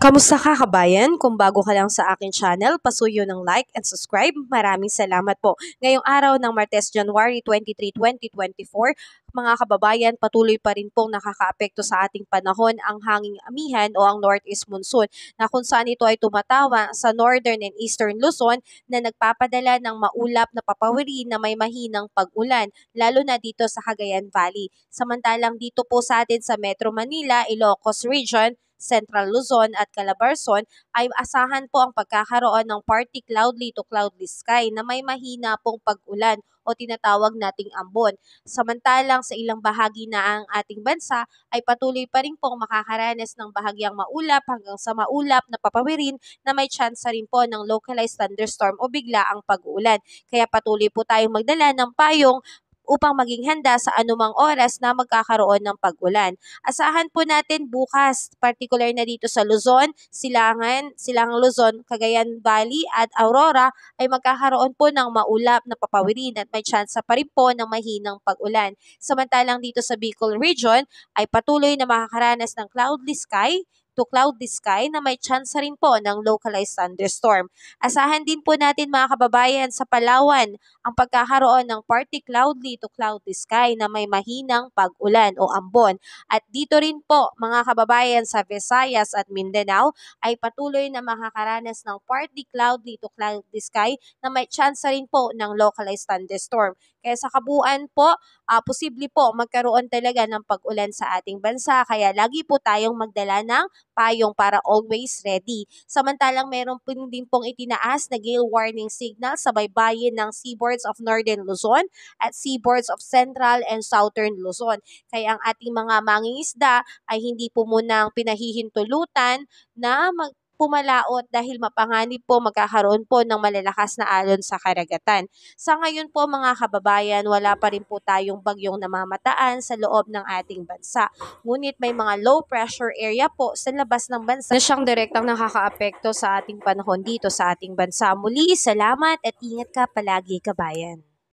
Kamusta ka kabayan? Kung bago ka lang sa aking channel, pasuyo ng like and subscribe. Maraming salamat po. Ngayong araw ng Martes, January 23, 2024, mga kababayan, patuloy pa rin pong nakakaapekto sa ating panahon ang hanging amihan o ang northeast monsoon na kung saan ito ay tumatawa sa northern and eastern Luzon na nagpapadala ng maulap na papawiri na may mahinang pag-ulan, lalo na dito sa Cagayan Valley. Samantalang dito po sa atin sa Metro Manila, Ilocos Region, Central Luzon at Calabarzon ay asahan po ang pagkakaroon ng partly cloudy to cloudless sky na may mahina pong pag-ulan o tinatawag nating ambon. Samantalang sa ilang bahagi na ang ating bansa ay patuloy pa rin pong makakaranas ng bahagyang maulap hanggang sa maulap na papawirin na may tsansa rin po ng localized thunderstorm o bigla ang pag-uulan. Kaya patuloy po tayong magdala ng payong upang maging handa sa anumang oras na magkakaroon ng pag-ulan. Asahan po natin bukas, particular na dito sa Luzon, Silangang Luzon, Cagayan Valley at Aurora ay magkakaroon po ng maulap na papawirin at may tsansa pa rin po ng mahinang pag-ulan. Samantalang dito sa Bicol Region ay patuloy na makakaranas ng cloudy sky to cloudy sky na may tsansa rin po ng localized thunderstorm. Asahan din po natin mga kababayan sa Palawan ang pagkakaroon ng partly cloudy to cloudy sky na may mahinang pag-ulan o ambon. At dito rin po mga kababayan sa Visayas at Mindanao ay patuloy na makakaranas ng partly cloudy to cloudy sky na may tsansa rin po ng localized thunderstorm. Kaya sa kabuuan po, posible po magkaroon talaga ng pag-ulan sa ating bansa. Kaya lagi po tayong magdala ng payong para always ready. Samantalang meron po din pong itinaas na gale warning signal sa baybayin ng seaboards of Northern Luzon at seaboards of Central and Southern Luzon. Kaya ang ating mga mangingisda ay hindi po munang pinahihintulutan na pumalaot dahil mapanganib po magkakaroon po ng malalakas na alon sa karagatan. Sa ngayon po mga kababayan, wala pa rin po tayong bagyong namamataan sa loob ng ating bansa. Ngunit may mga low pressure area po sa labas ng bansa na siyang direktang nakakaapekto sa ating panahon dito sa ating bansa. Muli, salamat at ingat ka palagi kabayan.